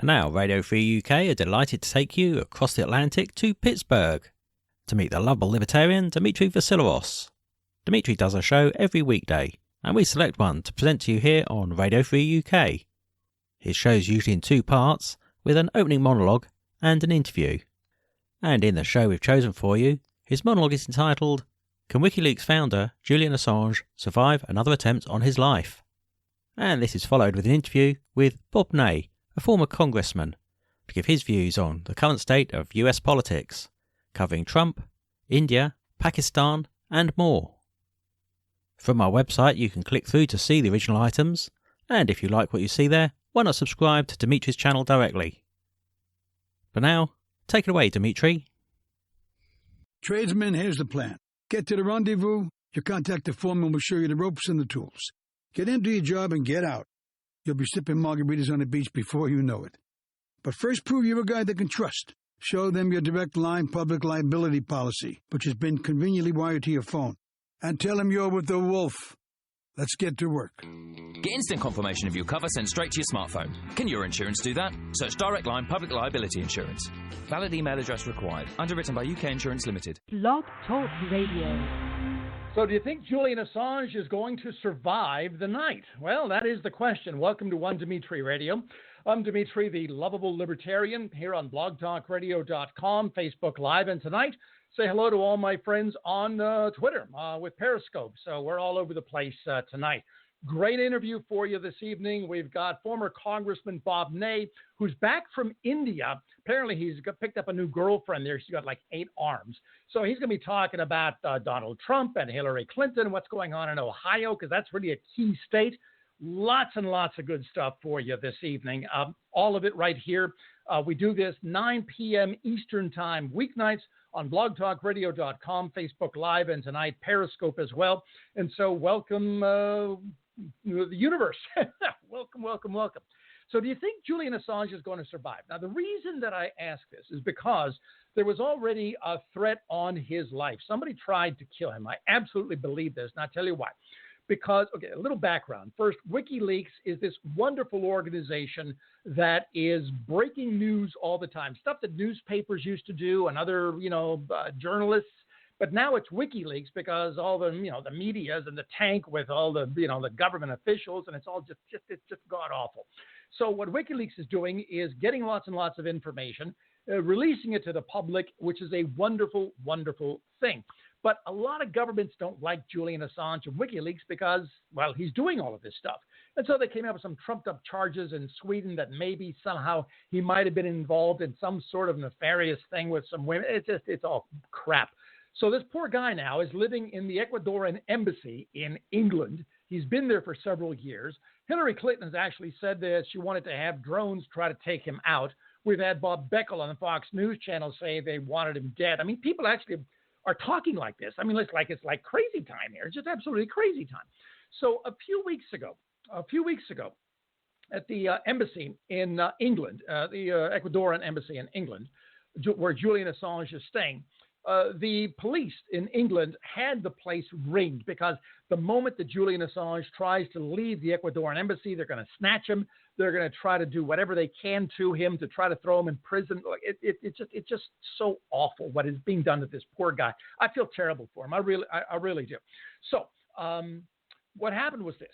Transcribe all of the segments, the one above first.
And now, Radio Free UK are delighted to take you across the Atlantic to Pittsburgh to meet the lovable libertarian Dimitri Vasileiros. Dimitri does a show every weekday, and we select one to present to you here on Radio Free UK. His show is usually in two parts, with an opening monologue and an interview. And in the show we've chosen for you, his monologue is entitled, "Can Wikileaks founder Julian Assange survive another attempt on his life?" And this is followed with an interview with Bob Ney, a former congressman, to give his views on the current state of US politics, covering Trump, India, Pakistan, and more. From our website, you can click through to see the original items, and if you like what you see there, why not subscribe to Dimitri's channel directly? But now, take it away, Dimitri. Tradesmen, here's the plan. Get to the rendezvous, your contact the foreman will show you the ropes and the tools. Get into your job and get out. You'll be sipping margaritas on the beach before you know it. But first prove you're a guy they can trust. Show them your direct line public liability policy, which has been conveniently wired to your phone. And tell them you're with the wolf. Let's get to work. Get instant confirmation of your cover sent straight to your smartphone. Can your insurance do that? Search Direct Line Public Liability Insurance. Valid email address required. Underwritten by UK Insurance Limited. Blog Talk Radio. So do you think Julian Assange is going to survive the night? Well, that is the question. Welcome to One Dimitri Radio. I'm Dimitri, the lovable libertarian, here on blogtalkradio.com, Facebook Live, and tonight, say hello to all my friends on Twitter with Periscope. So we're all over the place tonight. Great interview for you this evening. We've got former Congressman Bob Ney, who's back from India. Apparently, he's picked up a new girlfriend there. She's got like 8 arms. So he's going to be talking about Donald Trump and Hillary Clinton, what's going on in Ohio, because that's really a key state. Lots and lots of good stuff for you this evening. All of it right here. We do this 9 p.m. Eastern Time, weeknights, on blogtalkradio.com, Facebook Live, and tonight Periscope as well. And so welcome the universe. welcome. So do you think Julian Assange is going to survive? Now, the reason that I ask this is because there was already a threat on his life. Somebody tried to kill him. I absolutely believe this, and I'll tell you why. Because, okay, a little background. First, WikiLeaks is this wonderful organization that is breaking news all the time, stuff that newspapers used to do and other, journalists. But now it's WikiLeaks because all the, the media's in the tank with all the, the government officials, and it's all just god awful. So what WikiLeaks is doing is getting lots and lots of information, releasing it to the public, which is a wonderful, wonderful thing. But a lot of governments don't like Julian Assange and WikiLeaks because, well, he's doing all of this stuff. And so they came up with some trumped-up charges in Sweden that maybe somehow he might have been involved in some sort of nefarious thing with some women. It's all crap. So this poor guy now is living in the Ecuadorian embassy in England. He's been there for several years. Hillary Clinton has actually said that she wanted to have drones try to take him out. We've had Bob Beckel on the Fox News channel say they wanted him dead. I mean, people actually are talking like this. I mean, it's like crazy time here. It's just absolutely crazy time. So a few weeks ago, at the embassy in England, the Ecuadorian embassy in England, where Julian Assange is staying, the police in England had the place ringed because the moment that Julian Assange tries to leave the Ecuadorian embassy, they're going to snatch him. They're going to try to do whatever they can to him to try to throw him in prison. It's just so awful what is being done to this poor guy. I feel terrible for him. I really do. So what happened was this.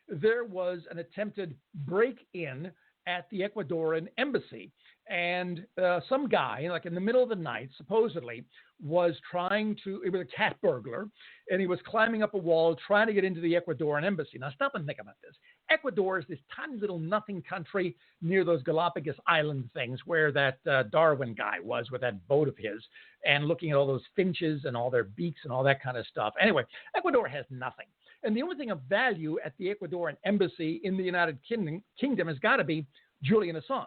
There was an attempted break-in at the Ecuadorian embassy, and some guy, like in the middle of the night, supposedly was it was a cat burglar, and he was climbing up a wall trying to get into the Ecuadorian embassy. Now stop and think about this. Ecuador is this tiny little nothing country near those Galapagos Island things where that Darwin guy was with that boat of his, and looking at all those finches and all their beaks and all that kind of stuff. Anyway, Ecuador has nothing. And the only thing of value at the Ecuadorian embassy in the United Kingdom has got to be Julian Assange.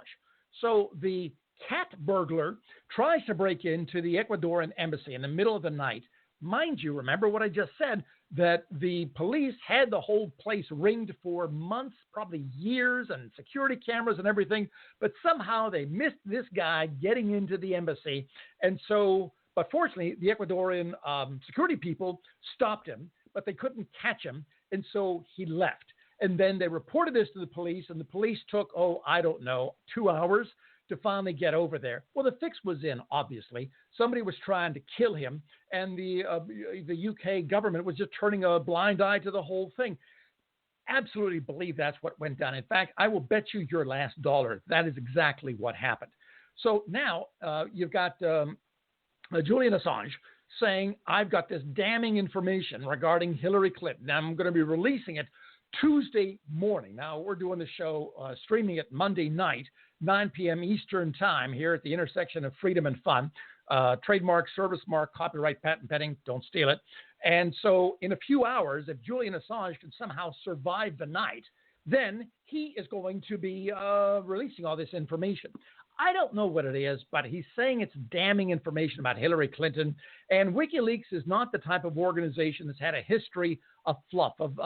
So the cat burglar tries to break into the Ecuadorian embassy in the middle of the night. Mind you, remember what I just said, that the police had the whole place ringed for months, probably years, and security cameras and everything. But somehow they missed this guy getting into the embassy. And so, but fortunately, the Ecuadorian security people stopped him, but they couldn't catch him. And so he left. And then they reported this to the police, and the police took, 2 hours to finally get over there. Well, the fix was in, obviously. Somebody was trying to kill him, and the UK government was just turning a blind eye to the whole thing. Absolutely believe that's what went down. In fact, I will bet you your last dollar that is exactly what happened. So now you've got Julian Assange saying, I've got this damning information regarding Hillary Clinton. Now I'm going to be releasing it Tuesday morning. Now we're doing the show, streaming it Monday night, 9 p.m. Eastern time here at the intersection of freedom and fun. Trademark, service mark, copyright, patent pending, don't steal it. And so in a few hours, if Julian Assange can somehow survive the night, then he is going to be releasing all this information. I don't know what it is, but he's saying it's damning information about Hillary Clinton. And Wikileaks is not the type of organization that's had a history of fluff, of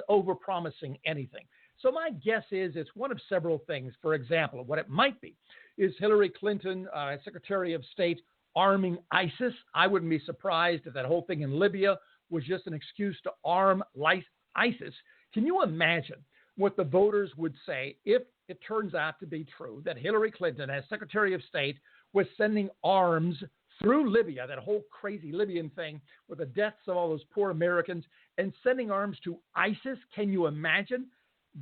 over-promising anything. So my guess is it's one of several things. For example, what it might be is Hillary Clinton, Secretary of State, arming ISIS. I wouldn't be surprised if that whole thing in Libya was just an excuse to arm ISIS. Can you imagine what the voters would say if it turns out to be true that Hillary Clinton, as Secretary of State, was sending arms through Libya, that whole crazy Libyan thing with the deaths of all those poor Americans, and sending arms to ISIS? Can you imagine?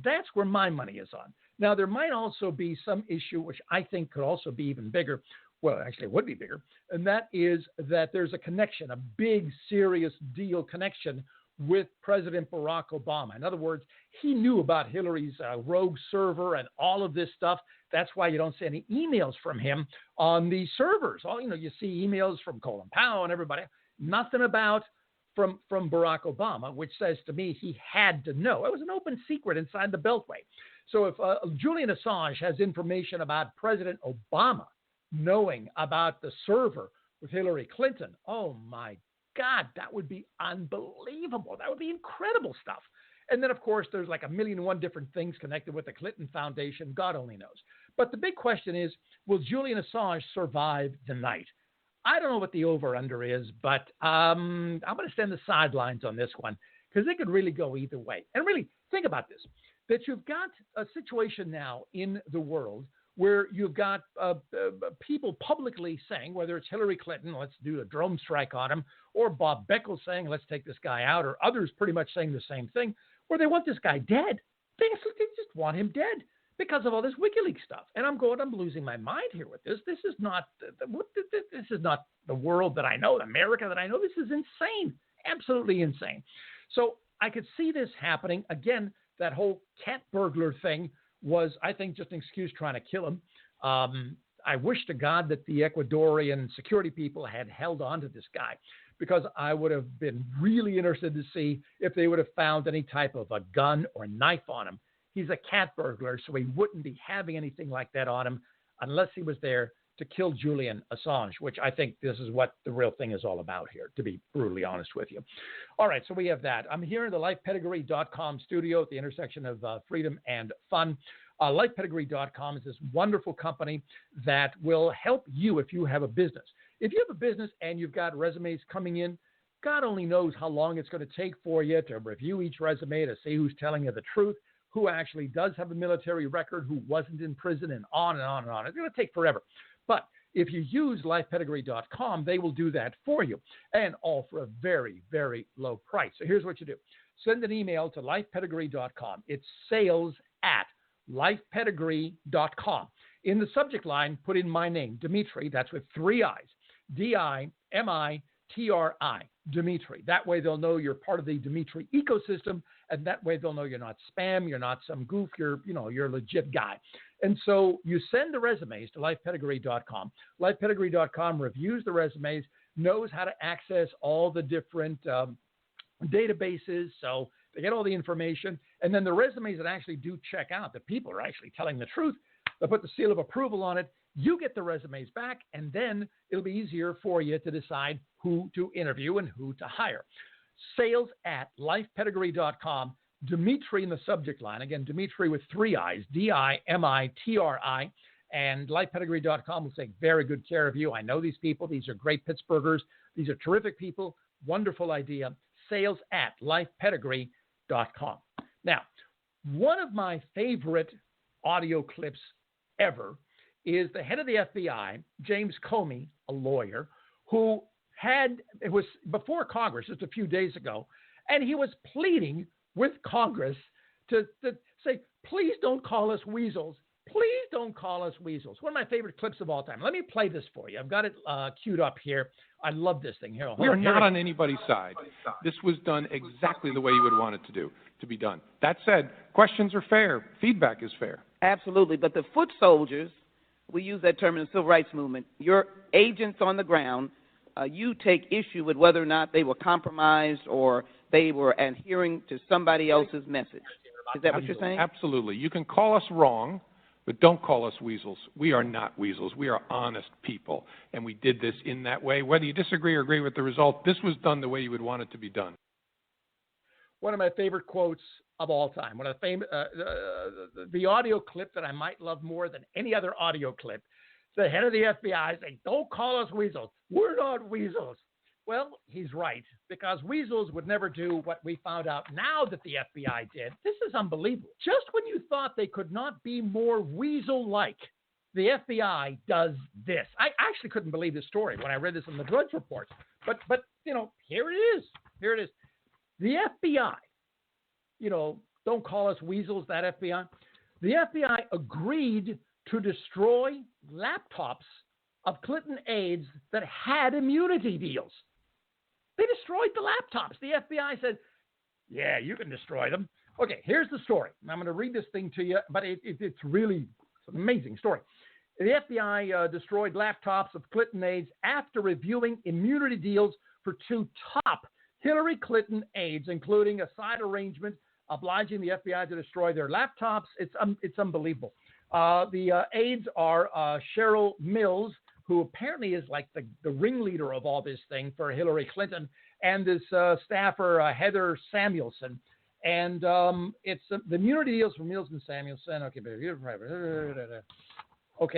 That's where my money is on. Now, there might also be some issue, which I think could also be even bigger. Well, actually, it would be bigger. And that is that there's a connection, a big, serious deal connection with President Barack Obama. In other words, he knew about Hillary's rogue server and all of this stuff. That's why you don't see any emails from him on the servers. You see emails from Colin Powell and everybody. Nothing about from Barack Obama, which says to me he had to know. It was an open secret inside the Beltway. So if Julian Assange has information about President Obama knowing about the server with Hillary Clinton, oh my God, that would be unbelievable. That would be incredible stuff. And then, of course, there's like 1,000,001 different things connected with the Clinton Foundation. God only knows. But the big question is, will Julian Assange survive the night? I don't know what the over-under is, but I'm going to stand the sidelines on this one because it could really go either way. And really, think about this, that you've got a situation now in the world where you've got people publicly saying, whether it's Hillary Clinton, let's do a drone strike on him, or Bob Beckel saying, let's take this guy out, or others pretty much saying the same thing, where they want this guy dead. They just want him dead because of all this WikiLeaks stuff. And I'm losing my mind here with this. This is not the world that I know, the America that I know. This is insane, absolutely insane. So I could see this happening. Again, that whole cat burglar thing was, I think, just an excuse trying to kill him. I wish to God that the Ecuadorian security people had held on to this guy, because I would have been really interested to see if they would have found any type of a gun or knife on him. He's a cat burglar, so he wouldn't be having anything like that on him unless he was there to kill Julian Assange, which I think this is what the real thing is all about here, to be brutally honest with you. All right, so we have that. I'm here in the LifePedigree.com studio at the intersection of freedom and fun. LifePedigree.com is this wonderful company that will help you if you have a business. If you have a business and you've got resumes coming in, God only knows how long it's going to take for you to review each resume to see who's telling you the truth, who actually does have a military record, who wasn't in prison, and on and on and on. It's going to take forever. But if you use LifePedigree.com, they will do that for you, and all for a very, very low price. So here's what you do. Send an email to LifePedigree.com. It's sales@LifePedigree.com. In the subject line, put in my name, Dimitri. That's with 3 I's. D-I-M-I-T-R-I. Dimitri. That way they'll know you're part of the Dimitri ecosystem, and that way they'll know you're not spam, you're not some goof, you're a legit guy. And so you send the resumes to LifePedigree.com. LifePedigree.com reviews the resumes, knows how to access all the different databases, so they get all the information, and then the resumes that actually do check out, that people are actually telling the truth, they'll put the seal of approval on it. You get the resumes back, and then it'll be easier for you to decide who to interview and who to hire. Sales@LifePedigree.com. Dimitri in the subject line. Again, Dimitri with 3 I's, D-I-M-I-T-R-I. And LifePedigree.com will take very good care of you. I know these people. These are great Pittsburghers. These are terrific people. Wonderful idea. Sales@LifePedigree.com. Now, One of my favorite audio clips ever is the head of the FBI, James Comey, a lawyer, who it was before Congress just a few days ago, and he was pleading with Congress to say, please don't call us weasels. Please don't call us weasels. One of my favorite clips of all time. Let me play this for you. I've got it queued up here. I love this thing. Here, we are not on anybody's side. This was done exactly the way you would want it to be done. That said, questions are fair. Feedback is fair. Absolutely. But the foot soldiers, we use that term in the civil rights movement, your agents on the ground, you take issue with whether or not they were compromised or they were adhering to somebody else's message. Is that what you're saying? Absolutely. You can call us wrong, but don't call us weasels. We are not weasels. We are honest people, and we did this in that way. Whether you disagree or agree with the result, this was done the way you would want it to be done. One of my favorite quotes of all time. One of the audio clip that I might love more than any other audio clip. The head of the FBI saying, "Don't call us weasels. We're not weasels." Well, he's right, because weasels would never do what we found out now that the FBI did. This is unbelievable. Just when you thought they could not be more weasel-like, the FBI does this. I actually couldn't believe this story when I read this in the Drudge Report. But here it is. Here it is. The FBI, don't call us weasels, that FBI. The FBI agreed to destroy laptops of Clinton aides that had immunity deals. They destroyed the laptops. The FBI said, yeah, you can destroy them. Okay, here's the story. I'm going to read this thing to you, but it's an amazing story. The FBI destroyed laptops of Clinton aides after reviewing immunity deals for two top Hillary Clinton aides, including a side arrangement obliging the FBI to destroy their laptops. It's unbelievable. The aides are Cheryl Mills, who apparently is like the ringleader of all this thing for Hillary Clinton, and this staffer, Heather Samuelson. And it's the immunity deals for Mills and Samuelson. Okay,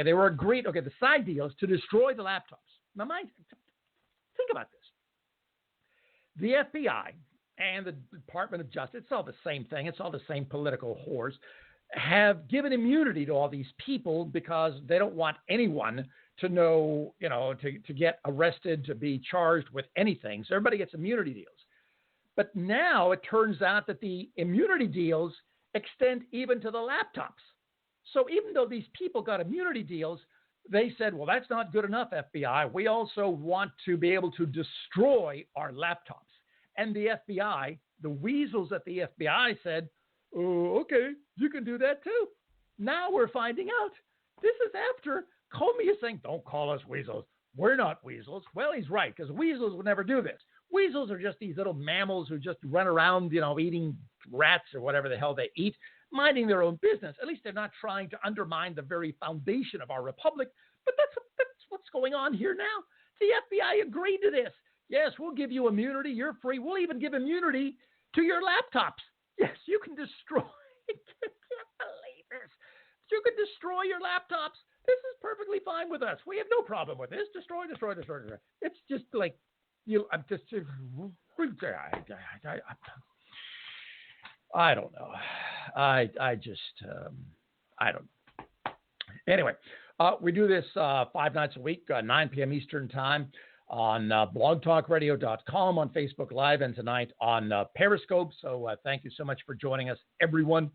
they were agreed. Okay, the side deals to destroy the laptops. Now, think about this. The FBI and the Department of Justice, it's all the same thing. It's all the same political whores, have given immunity to all these people because they don't want anyone to know, to get arrested, to be charged with anything. So everybody gets immunity deals. But now it turns out that the immunity deals extend even to the laptops. So even though these people got immunity deals, they said, well, that's not good enough, FBI. We also want to be able to destroy our laptops. And the FBI, the weasels at the FBI said, oh, okay, you can do that too. Now we're finding out. This is after Comey is saying, don't call us weasels. We're not weasels. Well, he's right, because weasels would never do this. Weasels are just these little mammals who just run around, eating rats or whatever the hell they eat, minding their own business. At least they're not trying to undermine the very foundation of our republic. But that's what's going on here now. The FBI agreed to this. Yes, we'll give you immunity. You're free. We'll even give immunity to your laptops. Yes, you can destroy. I can't believe this. You can destroy your laptops. This is perfectly fine with us. We have no problem with this. Destroy. It's just like, I'm just, I don't know. I don't know. Anyway, we do this 5 nights a week, 9 p.m. Eastern time on blogtalkradio.com, on Facebook Live, and tonight on Periscope. So thank you so much for joining us, everyone.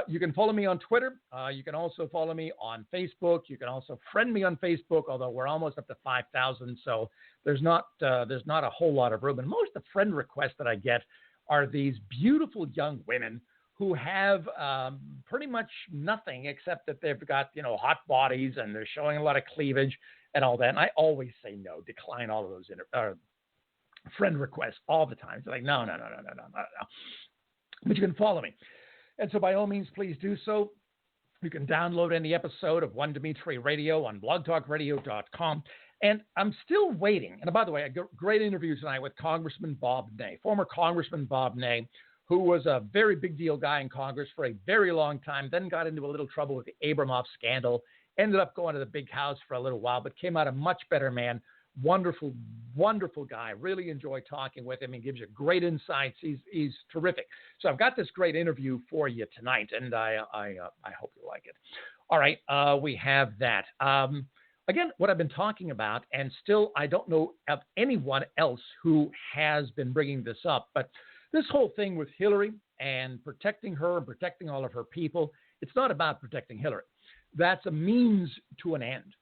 You can follow me on Twitter. You can also follow me on Facebook. You can also friend me on Facebook, although we're almost up to 5,000, so there's not a whole lot of room. And most of the friend requests that I get are these beautiful young women who have pretty much nothing except that they've got, hot bodies and they're showing a lot of cleavage and all that. And I always say no, decline all of those friend requests all the time. It's like, no. But you can follow me. And so by all means, please do so. You can download any episode of One Dimitri Radio on blogtalkradio.com. And I'm still waiting. And by the way, a great interview tonight with Congressman Bob Ney, former Congressman Bob Ney, who was a very big deal guy in Congress for a very long time, then got into a little trouble with the Abramoff scandal, ended up going to the big house for a little while, but came out a much better man. Wonderful, wonderful guy. Really enjoy talking with him. He gives you great insights. He's terrific. So I've got this great interview for you tonight, and I hope you like it. All right, we have that. Again, what I've been talking about, and still I don't know of anyone else who has been bringing this up, but this whole thing with Hillary and protecting her and protecting all of her people, it's not about protecting Hillary. That's a means to an end.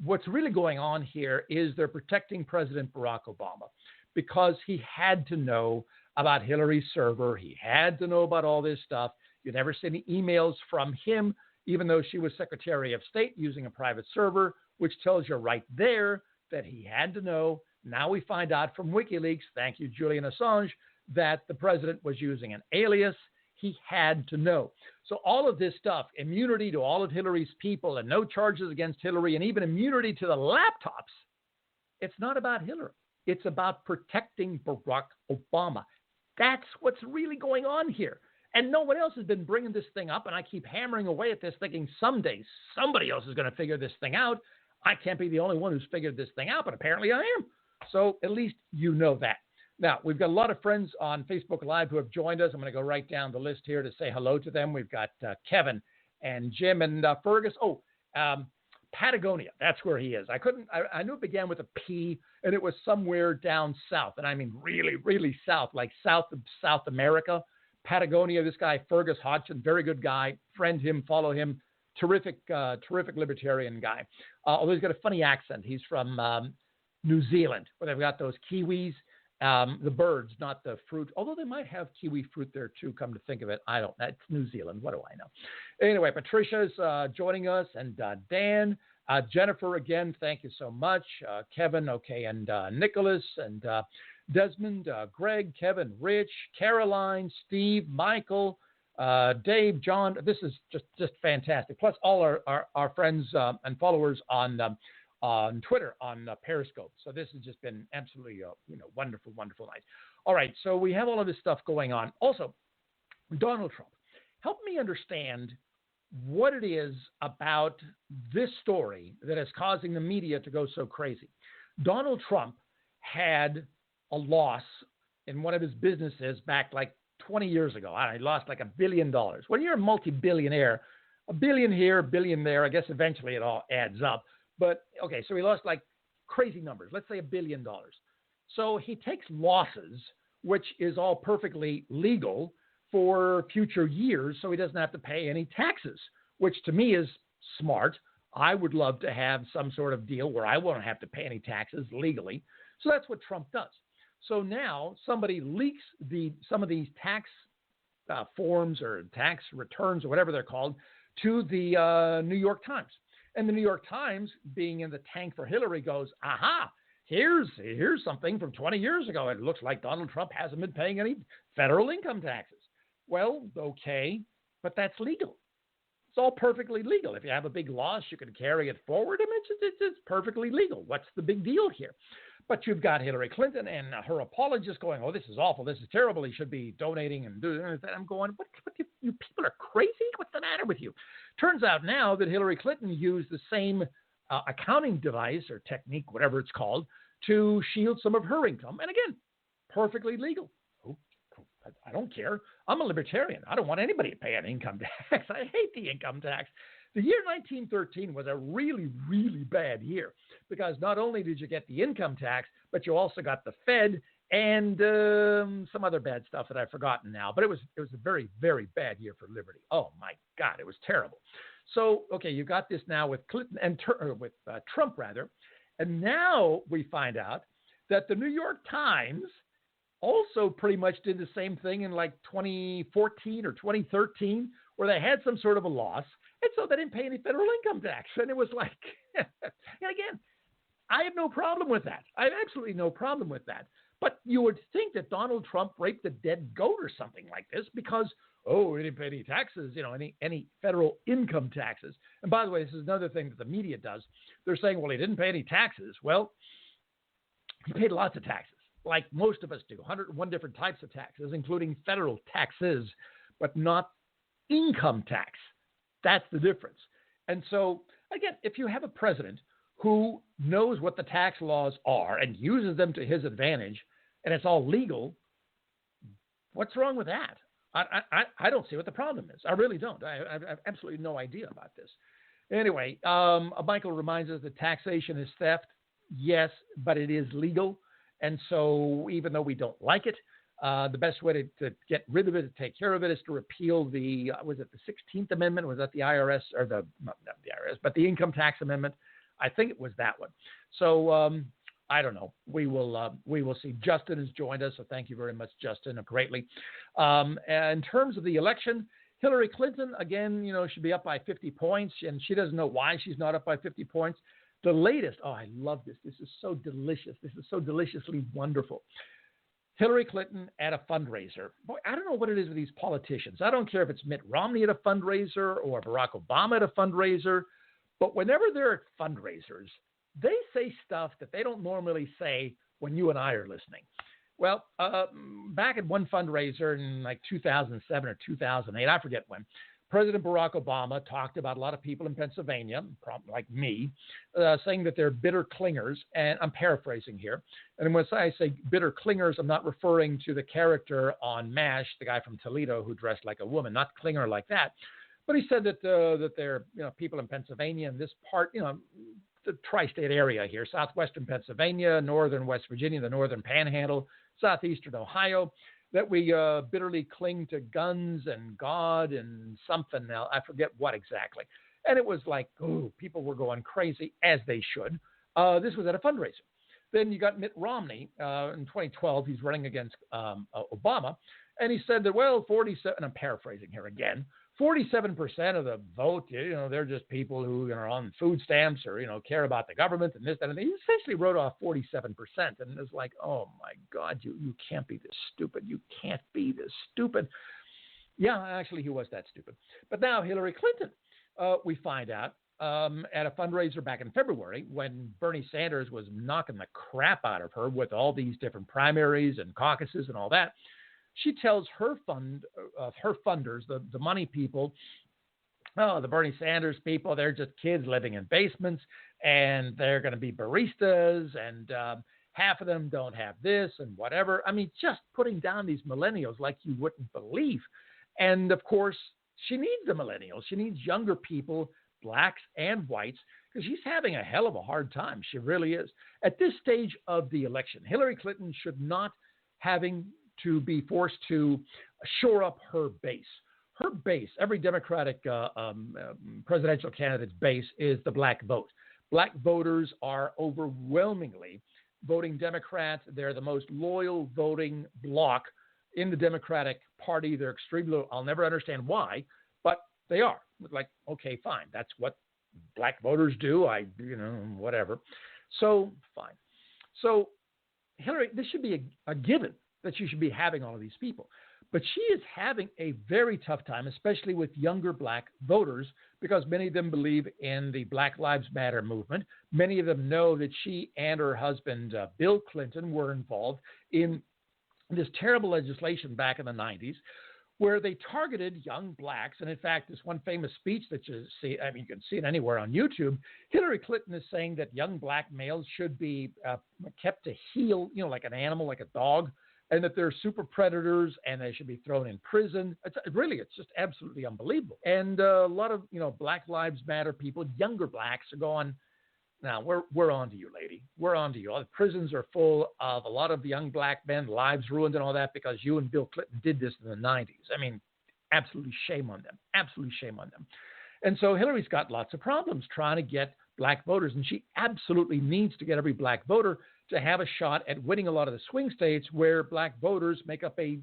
What's really going on here is they're protecting President Barack Obama because he had to know about Hillary's server. He had to know about all this stuff. You never see any emails from him, even though she was Secretary of State using a private server, which tells you right there that he had to know. Now we find out from Wikileaks, thank you, Julian Assange, that the president was using an alias. He had to know. So all of this stuff, immunity to all of Hillary's people and no charges against Hillary and even immunity to the laptops, it's not about Hillary. It's about protecting Barack Obama. That's what's really going on here. And no one else has been bringing this thing up, and I keep hammering away at this thinking someday somebody else is going to figure this thing out. I can't be the only one who's figured this thing out, but apparently I am. So at least you know that. Now, we've got a lot of friends on Facebook Live who have joined us. I'm going to go right down the list here to say hello to them. We've got Kevin and Jim and Fergus. Patagonia. That's where he is. I knew it began with a P, and it was somewhere down south. And I mean really, really south, like south of South America. Patagonia, this guy, Fergus Hodgson, very good guy. Friend him, follow him. Terrific libertarian guy. Although he's got a funny accent. He's from New Zealand, where they've got those kiwis. The birds, not the fruit, although they might have kiwi fruit there too, come to think of it. I don't know. It's New Zealand. What do I know? Anyway, Patricia's joining us, and Dan. Jennifer, again, thank you so much. Kevin, okay, and Nicholas, and Desmond, Greg, Kevin, Rich, Caroline, Steve, Michael, Dave, John. This is just fantastic. Plus all our friends and followers on Twitter, on Periscope. So this has just been absolutely, wonderful, wonderful night. All right, so we have all of this stuff going on. Also, Donald Trump. Help me understand what it is about this story that is causing the media to go so crazy. Donald Trump had a loss in one of his businesses back like 20 years ago. He lost like $1 billion. When you're a multi-billionaire, a billion here, a billion there, I guess eventually it all adds up. But, okay, so he lost like crazy numbers. Let's say $1 billion. So he takes losses, which is all perfectly legal for future years, so he doesn't have to pay any taxes, which to me is smart. I would love to have some sort of deal where I won't have to pay any taxes legally. So that's what Trump does. So now somebody leaks some of these tax forms or tax returns or whatever they're called to the New York Times. And the New York Times, being in the tank for Hillary, goes, aha, here's something from 20 years ago. It looks like Donald Trump hasn't been paying any federal income taxes. Well, okay, but that's legal. It's all perfectly legal. If you have a big loss, you can carry it forward. I mean, it's perfectly legal. What's the big deal here? But you've got Hillary Clinton and her apologists going, oh, this is awful. This is terrible. He should be donating and doing that. I'm going, what you people are crazy? What's the matter with you? Turns out now that Hillary Clinton used the same accounting device or technique, whatever it's called, to shield some of her income. And again, perfectly legal. Oh, I don't care. I'm a libertarian. I don't want anybody to pay an income tax. I hate the income tax. The year 1913 was a really, really bad year because not only did you get the income tax, but you also got the Fed and some other bad stuff that I've forgotten now. But it was a very, very bad year for liberty. Oh, my God, it was terrible. So, okay, you got this now with Clinton and with Trump, rather. And now we find out that the New York Times also pretty much did the same thing in like 2014 or 2013, where they had some sort of a loss. And so they didn't pay any federal income tax. And it was like, and again, I have no problem with that. I have absolutely no problem with that. But you would think that Donald Trump raped a dead goat or something like this because, oh, he didn't pay any taxes, any federal income taxes. And by the way, this is another thing that the media does. They're saying, well, he didn't pay any taxes. Well, he paid lots of taxes, like most of us do, 101 different types of taxes, including federal taxes, but not income tax. That's the difference. And so, again, if you have a president who knows what the tax laws are and uses them to his advantage, and it's all legal, what's wrong with that? I don't see what the problem is. I really don't. I have absolutely no idea about this. Anyway, Michael reminds us that taxation is theft. Yes, but it is legal. And so even though we don't like it, the best way to get rid of it, to take care of it, is to repeal was it the 16th Amendment? Was that the IRS, or not the IRS, but the Income Tax Amendment? I think it was that one. So I don't know. We will see. Justin has joined us, so thank you very much, Justin, greatly. And in terms of the election, Hillary Clinton, again, should be up by 50 points, and she doesn't know why she's not up by 50 points. The latest, I love this. This is so delicious. This is so deliciously wonderful. Hillary Clinton at a fundraiser. Boy, I don't know what it is with these politicians. I don't care if it's Mitt Romney at a fundraiser or Barack Obama at a fundraiser, but whenever they're at fundraisers, they say stuff that they don't normally say when you and I are listening. Well, back at one fundraiser in like 2007 or 2008, I forget when, President Barack Obama talked about a lot of people in Pennsylvania, like me, saying that they're bitter clingers. And I'm paraphrasing here. And when I say bitter clingers, I'm not referring to the character on MASH, the guy from Toledo who dressed like a woman, not clinger like that. But he said that they're people in Pennsylvania in this part, the tri-state area here, southwestern Pennsylvania, northern West Virginia, the northern Panhandle, southeastern Ohio, that we bitterly cling to guns and God and something else. I forget what exactly. And it was like, people were going crazy, as they should. This was at a fundraiser. Then you got Mitt Romney in 2012. He's running against Obama. And he said that, 47, and I'm paraphrasing here again, 47% of the vote, they're just people who are on food stamps or, care about the government and this, that, and that. He essentially wrote off 47%. And it's like, oh, my God, you can't be this stupid. You can't be this stupid. Yeah, actually, he was that stupid. But now Hillary Clinton, we find out, at a fundraiser back in February when Bernie Sanders was knocking the crap out of her with all these different primaries and caucuses and all that, she tells her funders, the money people, the Bernie Sanders people, they're just kids living in basements, and they're going to be baristas, and half of them don't have this and whatever. I mean, just putting down these millennials like you wouldn't believe. And, of course, she needs the millennials. She needs younger people, blacks and whites, because she's having a hell of a hard time. She really is. At this stage of the election, Hillary Clinton should not having to be forced to shore up her base. Her base, every Democratic presidential candidate's base, is the black vote. Black voters are overwhelmingly voting Democrat. They're the most loyal voting bloc in the Democratic Party. They're extremely loyal. I'll never understand why, but they are. Like, okay, fine. That's what black voters do. Whatever. So, fine. So, Hillary, this should be a given that she should be having all of these people. But she is having a very tough time, especially with younger black voters, because many of them believe in the Black Lives Matter movement. Many of them know that she and her husband, Bill Clinton, were involved in this terrible legislation back in the 90s where they targeted young blacks. And in fact, this one famous speech that you see, you can see it anywhere on YouTube, Hillary Clinton is saying that young black males should be kept to heel, like an animal, like a dog, and that they're super predators and they should be thrown in prison. It's just absolutely unbelievable. And a lot of, Black Lives Matter people, younger blacks, are going, now, we're on to you, lady. We're on to you. All the prisons are full of a lot of young black men, lives ruined and all that because you and Bill Clinton did this in the 90s. I mean, absolutely shame on them. Absolutely shame on them. And so Hillary's got lots of problems trying to get black voters, and she absolutely needs to get every black voter to have a shot at winning a lot of the swing states where black voters make up an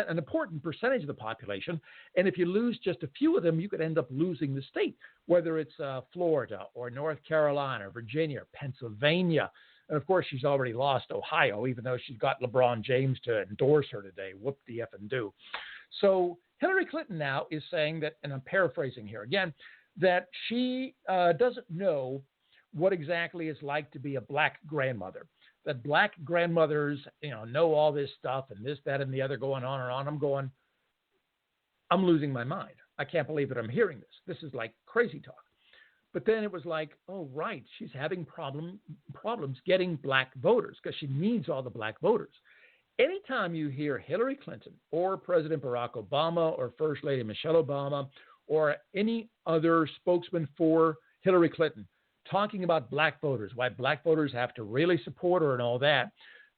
important percentage of the population. And if you lose just a few of them, you could end up losing the state, whether it's Florida or North Carolina, or Virginia, or Pennsylvania. And of course, she's already lost Ohio, even though she's got LeBron James to endorse her today. Whoop the effing do. So Hillary Clinton now is saying that, and I'm paraphrasing here again, that she doesn't know what exactly it's like to be a black grandmother. That black grandmothers, know all this stuff and this, that, and the other going on and on. I'm losing my mind. I can't believe that I'm hearing this. This is like crazy talk. But then it was like, oh, right, she's having problems getting black voters because she needs all the black voters. Anytime you hear Hillary Clinton or President Barack Obama or First Lady Michelle Obama or any other spokesman for Hillary Clinton talking about black voters, why black voters have to really support her and all that,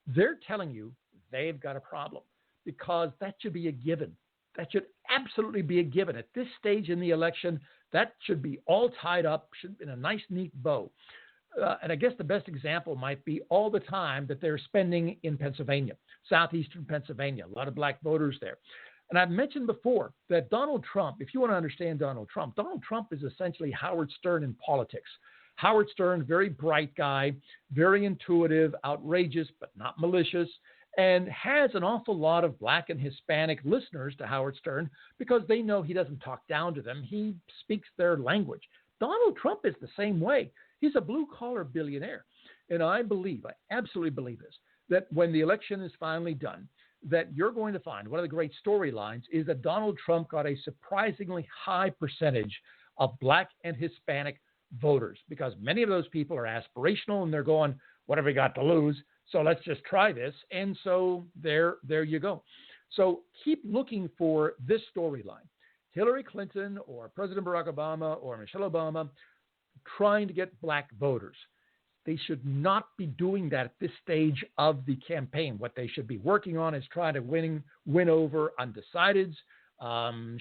they're telling you they've got a problem, because that should be a given. That should absolutely be a given. At this stage in the election, that should be all tied up, should be in a nice, neat bow. And I guess the best example might be all the time that they're spending in Pennsylvania, southeastern Pennsylvania, a lot of black voters there. And I've mentioned before that Donald Trump, if you want to understand Donald Trump is essentially Howard Stern in politics. Howard Stern, very bright guy, very intuitive, outrageous, but not malicious, and has an awful lot of black and Hispanic listeners to Howard Stern because they know he doesn't talk down to them. He speaks their language. Donald Trump is the same way. He's a blue-collar billionaire. And I absolutely believe this, that when the election is finally done, that you're going to find one of the great storylines is that Donald Trump got a surprisingly high percentage of black and Hispanic voters, because many of those people are aspirational and they're going, what have we got to lose? So let's just try this. And so there you go. So keep looking for this storyline. Hillary Clinton or President Barack Obama or Michelle Obama trying to get black voters. They should not be doing that at this stage of the campaign. What they should be working on is trying to win over undecideds,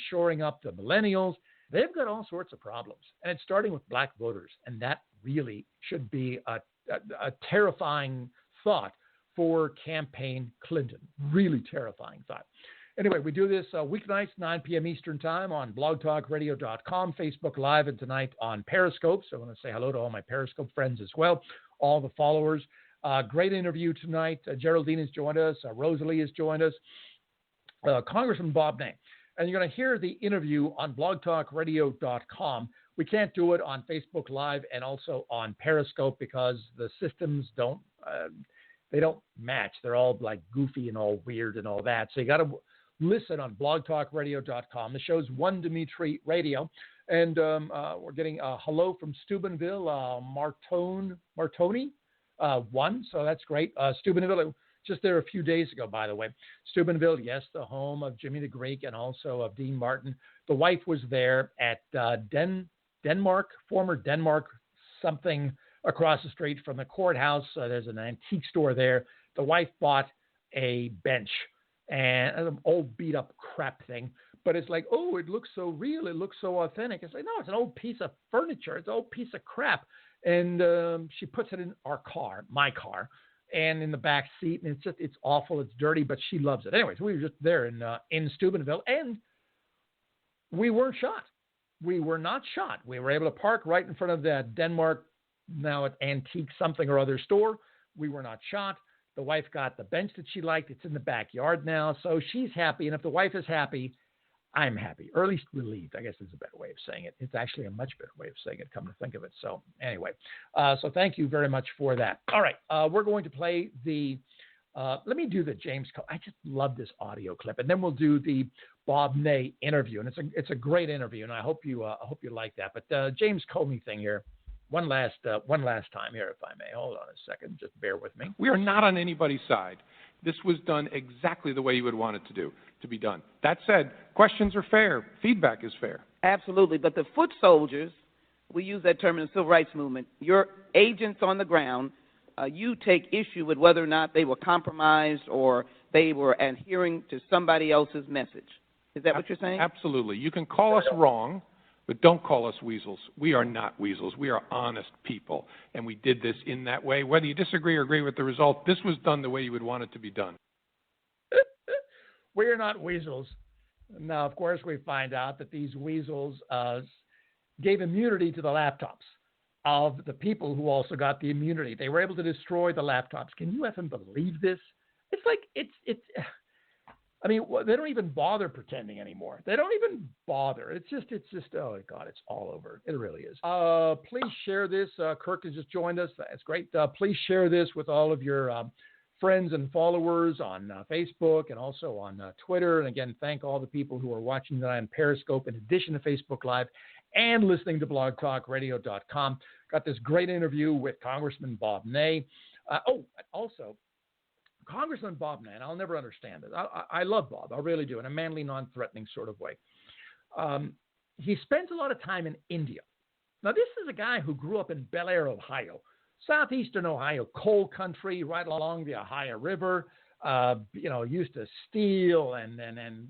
shoring up the millennials. They've got all sorts of problems, and it's starting with black voters, and that really should be a terrifying thought for campaign Clinton. Really terrifying thought. Anyway, we do this weeknights, 9 p.m. Eastern Time on blogtalkradio.com, Facebook Live, and tonight on Periscope. So I want to say hello to all my Periscope friends as well, all the followers. Great interview tonight. Geraldine has joined us. Rosalie has joined us. Congressman Bob Ney. And you're going to hear the interview on blogtalkradio.com. We can't do it on Facebook Live and also on Periscope because the systems don't match. They're all like goofy and all weird and all that. So you got to listen on blogtalkradio.com. The show's One Dimitri Radio. And we're getting a hello from Steubenville, Martoni, one. So that's great. Steubenville, just there a few days ago, by the way. Steubenville, yes, the home of Jimmy the Greek and also of Dean Martin. The wife was there at Denmark, former Denmark something across the street from the courthouse. There's an antique store there. The wife bought a bench and an old beat up crap thing. But it's like, oh, it looks so real. It looks so authentic. It's like, no, it's an old piece of furniture. It's an old piece of crap. And she puts it in our car, my car, and in the back seat. And it's awful. It's dirty, but she loves it. Anyways, we were just there in Steubenville, and we weren't shot. We were not shot. We were able to park right in front of the Denmark, now at Antique something or other store. We were not shot. The wife got the bench that she liked. It's in the backyard now. So she's happy. And if the wife is happy, I'm happy, or at least relieved. I guess is a better way of saying it. It's actually a much better way of saying it, come to think of it. So anyway, so thank you very much for that. All right, we're going to play the, let me do the James Comey. I just love this audio clip. And then we'll do the Bob Ney interview. And it's a great interview, and I hope you like that. But James Comey thing here. One last time here, if I may. Hold on a second. Just bear with me. We are not on anybody's side. This was done exactly the way you would want it to be done. That said, questions are fair. Feedback is fair. Absolutely. But the foot soldiers, we use that term in the civil rights movement, your agents on the ground, you take issue with whether or not they were compromised or they were adhering to somebody else's message. Is that what you're saying? Absolutely. You can call us wrong, but don't call us weasels. We are not weasels. We are honest people, and we did this in that way. Whether you disagree or agree with the result, this was done the way you would want it to be done. We are not weasels. Now, of course, we find out that these weasels gave immunity to the laptops of the people who also got the immunity. They were able to destroy the laptops. Can you even believe this? It's like, I mean, they don't even bother pretending anymore. They don't even bother. It's just, oh, God, it's all over. It really is. Please share this. Kirk has just joined us. That's great. Please share this with all of your friends and followers on Facebook and also on Twitter. And again, thank all the people who are watching tonight on Periscope in addition to Facebook Live and listening to blogtalkradio.com. Got this great interview with Congressman Bob Ney. Also, Congressman Bob Ney, and I'll never understand it. I love Bob. I really do, in a manly, non-threatening sort of way. He spends a lot of time in India. Now, this is a guy who grew up in Bel Air, Ohio, southeastern Ohio, coal country, right along the Ohio River. Used to steel and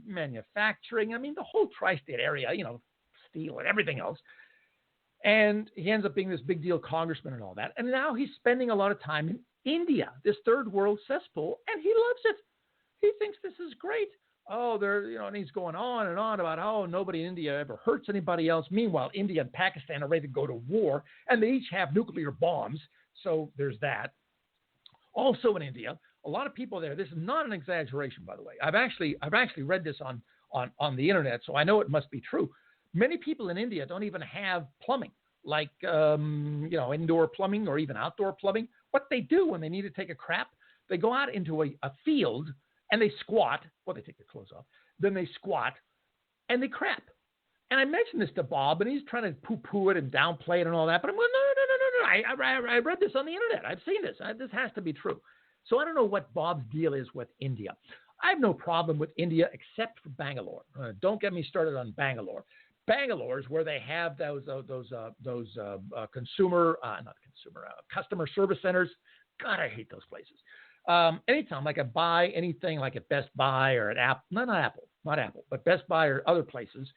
manufacturing. I mean, the whole tri-state area, steel and everything else. And he ends up being this big deal congressman and all that. And now he's spending a lot of time in India, this third world cesspool, and he loves it. He thinks this is great. Oh, and he's going on and on about how nobody in India ever hurts anybody else. Meanwhile, India and Pakistan are ready to go to war, and they each have nuclear bombs. So there's that. Also in India, a lot of people there. This is not an exaggeration, by the way. I've actually read this on the internet, so I know it must be true. Many people in India don't even have plumbing, like indoor plumbing or even outdoor plumbing. What they do when they need to take a crap, they go out into a field and they squat. Well, they take their clothes off. Then they squat and they crap. And I mentioned this to Bob, and he's trying to poo-poo it and downplay it and all that. But I'm going, no. I read this on the internet. I've seen this. This has to be true. So I don't know what Bob's deal is with India. I have no problem with India except for Bangalore. Don't get me started on Bangalore. Bangalore is where they have those customer service centers. God, I hate those places. Anytime, like buy anything, like at Best Buy or at Apple, not Apple, but Best Buy or other places,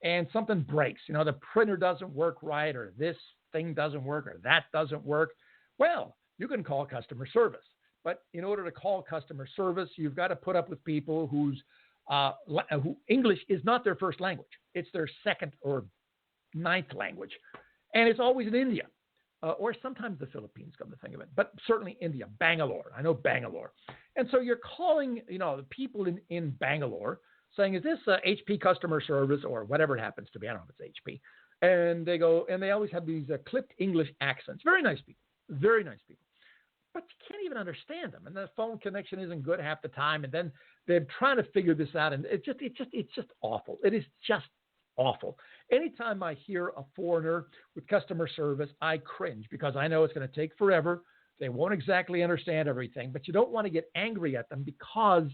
and something breaks. The printer doesn't work right, or this thing doesn't work, or that doesn't work. Well, you can call customer service. But in order to call customer service, you've got to put up with people who English is not their first language. It's their second or ninth language. And it's always in India. Or sometimes the Philippines, come to think of it. But certainly India, Bangalore. I know Bangalore. And so you're calling, the people in Bangalore saying, is this HP customer service or whatever it happens to be? I don't know if it's HP. And they go, and they always have these clipped English accents. Very nice people. Very nice people. But you can't even understand them, and the phone connection isn't good half the time. And then they're trying to figure this out, and it's just awful. It is just awful. Anytime I hear a foreigner with customer service, I cringe because I know it's going to take forever. They won't exactly understand everything, but you don't want to get angry at them because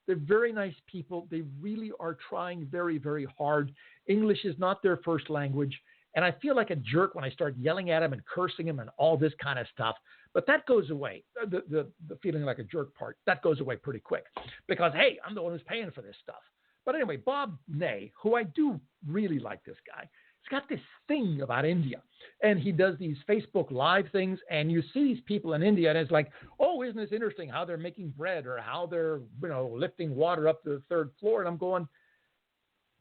they're very nice people. They really are trying very, very hard. English is not their first language. And I feel like a jerk when I start yelling at him and cursing him and all this kind of stuff. But that goes away. The feeling like a jerk part, that goes away pretty quick. Because, hey, I'm the one who's paying for this stuff. But anyway, Bob Ney, who I do really like this guy, he's got this thing about India. And he does these Facebook Live things. And you see these people in India, and it's like, oh, isn't this interesting how they're making bread or how they're, lifting water up to the third floor. And I'm going,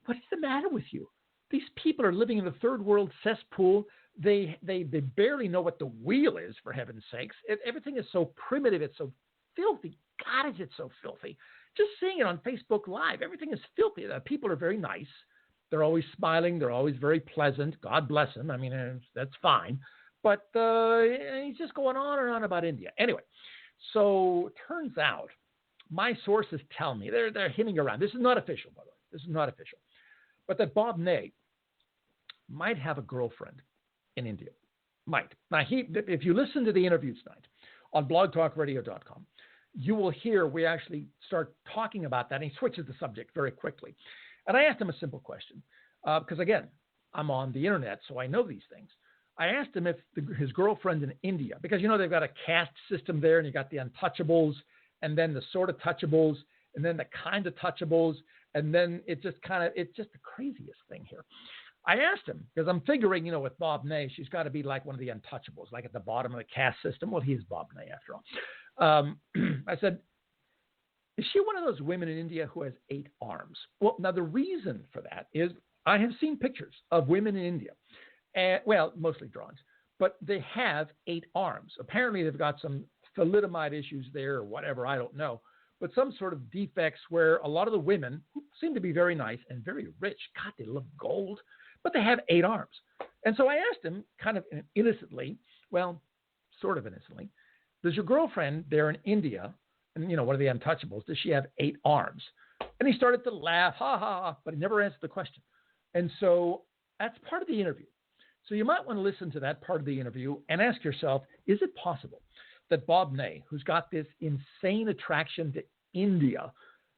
what is the matter with you? These people are living in the third world cesspool. They barely know what the wheel is, for heaven's sakes. Everything is so primitive. It's so filthy. God, is it so filthy. Just seeing it on Facebook Live, everything is filthy. People are very nice. They're always smiling. They're always very pleasant. God bless them. I mean, that's fine. But he's just going on and on about India. Anyway, so it turns out my sources tell me, they're hinting around. This is not official, by the way. This is not official. But that Bob Ney might have a girlfriend in India. Might. Now, if you listen to the interview tonight on blogtalkradio.com, you will hear we actually start talking about that, and he switches the subject very quickly. And I asked him a simple question, because, again, I'm on the internet, so I know these things. I asked him if his girlfriend in India, because, they've got a caste system there, and you got the untouchables, and then the sort of touchables, and then the kind of touchables, and then it's just the craziest thing here. I asked him, because I'm figuring, with Bob Ney, she's got to be like one of the untouchables, like at the bottom of the caste system. Well, he's Bob Ney after all. I said, is she one of those women in India who has 8 arms? Well, now the reason for that is I have seen pictures of women in India, mostly drawings, but they have 8 arms. Apparently they've got some thalidomide issues there or whatever, I don't know. But some sort of defects where a lot of the women, who seem to be very nice and very rich, God, they look gold, but they have 8 arms. And so I asked him kind of innocently, sort of innocently, does your girlfriend there in India, and one of the untouchables, does she have 8 arms? And he started to laugh, ha, ha, ha, but he never answered the question. And so That's part of the interview. So you might want to listen to that part of the interview and ask yourself, is it possible that Bob Ney, who's got this insane attraction to India,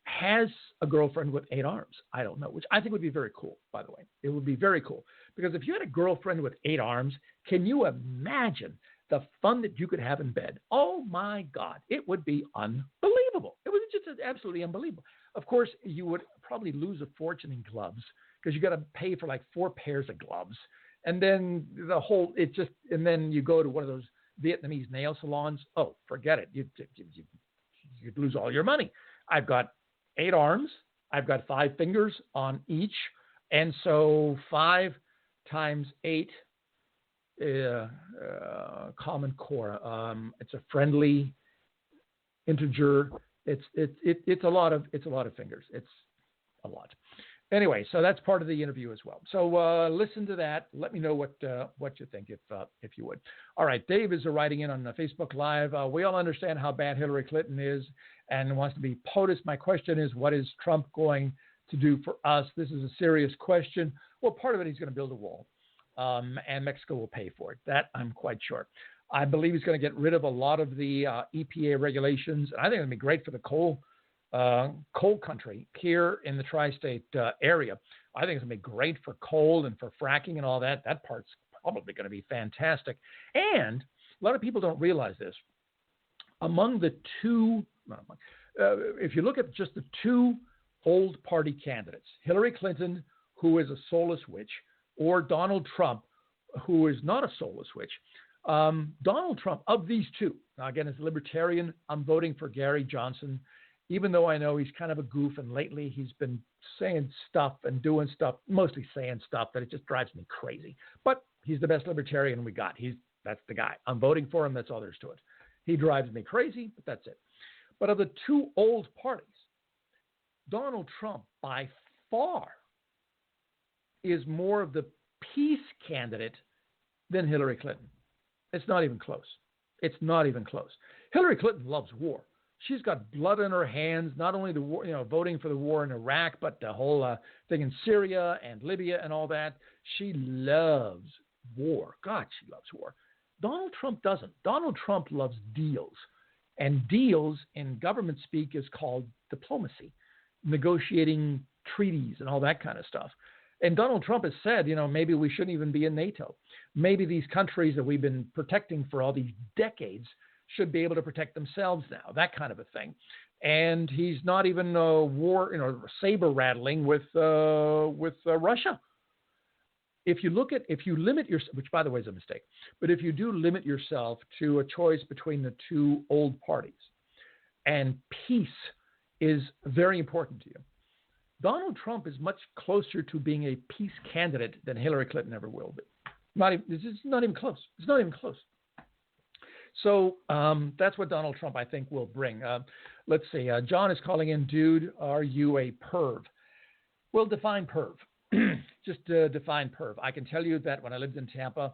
has a girlfriend with 8 arms? I don't know, which I think would be very cool, by the way. It would be very cool. Because if you had a girlfriend with 8 arms, can you imagine the fun that you could have in bed? Oh, my God. It would be unbelievable. It was just absolutely unbelievable. Of course, you would probably lose a fortune in gloves because you got to pay for like 4 pairs of gloves. And then and then you go to one of those Vietnamese nail salons. Oh, forget it. You'd lose all your money. I've got 8 arms. I've got 5 fingers on each. And so 5 times 8, common core. It's a friendly integer. It's a lot of fingers. It's a lot. Anyway, so that's part of the interview as well. So listen to that. Let me know what you think, if you would. All right, Dave is writing in on Facebook Live. We all understand how bad Hillary Clinton is and wants to be POTUS. My question is, what is Trump going to do for us? This is a serious question. Well, part of it, he's going to build a wall, and Mexico will pay for it. That I'm quite sure. I believe he's going to get rid of a lot of the EPA regulations, and I think it's going to be great for the coal country here in the tri-state area. I think it's going to be great for coal and for fracking and all that. That part's probably going to be fantastic. And a lot of people don't realize this. Among the two, if you look at just the 2 old party candidates, Hillary Clinton, who is a soulless witch, or Donald Trump, who is not a soulless witch, Donald Trump, of these 2, now again, as a libertarian, I'm voting for Gary Johnson, even though I know he's kind of a goof, and lately he's been saying stuff and doing stuff, mostly saying stuff that it just drives me crazy. But he's the best libertarian we got. That's the guy. I'm voting for him. That's all there's to it. He drives me crazy, but that's it. But of the 2 old parties, Donald Trump by far is more of the peace candidate than Hillary Clinton. It's not even close. It's not even close. Hillary Clinton loves war. She's got blood on her hands, not only the war, voting for the war in Iraq, but the whole thing in Syria and Libya and all that. She loves war. God, she loves war. Donald Trump doesn't. Donald Trump loves deals. And deals in government speak is called diplomacy, negotiating treaties and all that kind of stuff. And Donald Trump has said, maybe we shouldn't even be in NATO. Maybe these countries that we've been protecting for all these decades should be able to protect themselves now, that kind of a thing. And he's not even saber rattling with Russia. If you limit yourself, which by the way is a mistake, but if you do limit yourself to a choice between the 2 old parties, and peace is very important to you, Donald Trump is much closer to being a peace candidate than Hillary Clinton ever will be. It's not even close. It's not even close. So that's what Donald Trump, I think, will bring. Let's see. John is calling in. Dude, are you a perv? Well, define perv. Just define perv. I can tell you that when I lived in Tampa,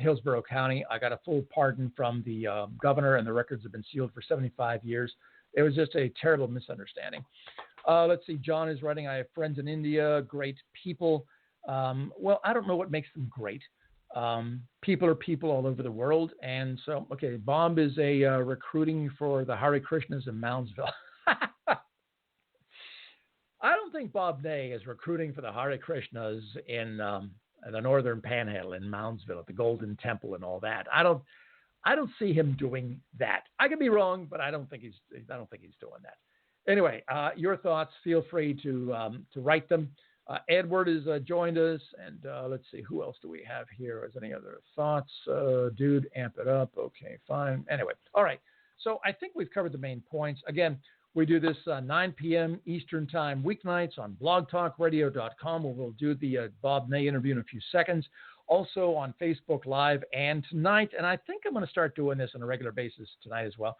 Hillsborough County, I got a full pardon from the governor, and the records have been sealed for 75 years. It was just a terrible misunderstanding. Let's see. John is writing, I have friends in India, great people. Well, I don't know what makes them great. People are people all over the world. And so, okay, Bob is recruiting for the Hare Krishnas in Moundsville. I don't think Bob Ney is recruiting for the Hare Krishnas in the Northern Panhandle in Moundsville at the Golden Temple and all that. I don't see him doing that. I could be wrong, but I don't think he's doing that. Anyway, your thoughts, feel free to write them. Edward has joined us, and let's see, who else do we have here? Is any other thoughts? Dude, amp it up. Okay, fine. Anyway, all right. So I think we've covered the main points. Again, we do this 9 p.m. Eastern Time weeknights on blogtalkradio.com, where we'll do the Bob Ney interview in a few seconds. Also on Facebook Live and tonight, and I think I'm going to start doing this on a regular basis tonight as well,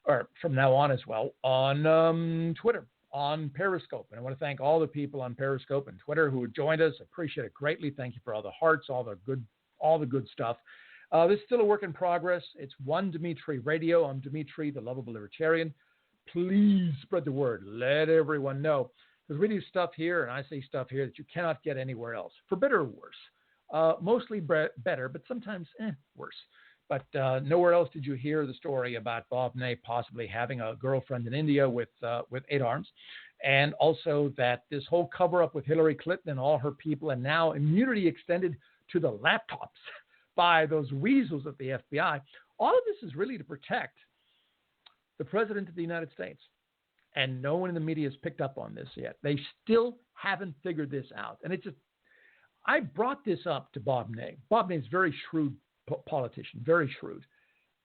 or from now on as well, on Twitter, on Periscope. And I want to thank all the people on Periscope and Twitter who joined us. Appreciate it greatly. Thank you for all the hearts, all the good stuff. This is still a work in progress. It's One Dimitri Radio. I'm Dimitri, the lovable libertarian. Please spread the word. Let everyone know. because we do stuff here, and I say stuff here that you cannot get anywhere else, for better or worse. Mostly better, but sometimes worse. But nowhere else did you hear the story about Bob Ney possibly having a girlfriend in India with 8 arms, and also that this whole cover-up with Hillary Clinton and all her people, and now immunity extended to the laptops by those weasels at the FBI. All of this is really to protect the President of the United States. And no one in the media has picked up on this yet. They still haven't figured this out. And it's just, I brought this up to Bob Ney. Bob Ney is a very shrewd politician, very shrewd.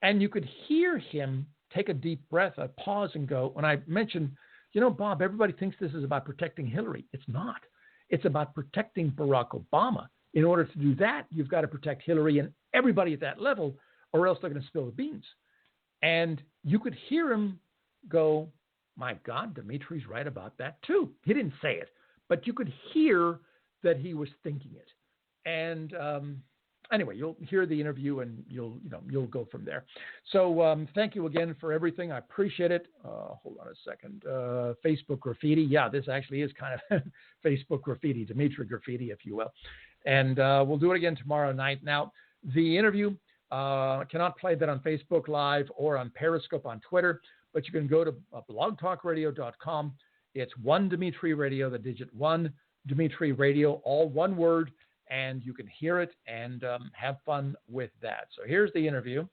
And you could hear him take a deep breath, a pause, and go, when I mentioned, Bob, everybody thinks this is about protecting Hillary. It's not. It's about protecting Barack Obama. In order to do that, you've got to protect Hillary and everybody at that level, or else they're going to spill the beans. And you could hear him go, my God, Dimitri's right about that too. He didn't say it, but you could hear that he was thinking it. And anyway, you'll hear the interview and you'll go from there. So thank you again for everything. I appreciate it. Hold on a second. Facebook graffiti. Yeah, this actually is kind of Facebook graffiti, Dimitri graffiti, if you will. And we'll do it again tomorrow night. Now, the interview, cannot play that on Facebook Live or on Periscope on Twitter, but you can go to blogtalkradio.com. It's One Dimitri Radio, the digit 1 Dimitri Radio, all one word, and you can hear it and have fun with that. So here's the interview.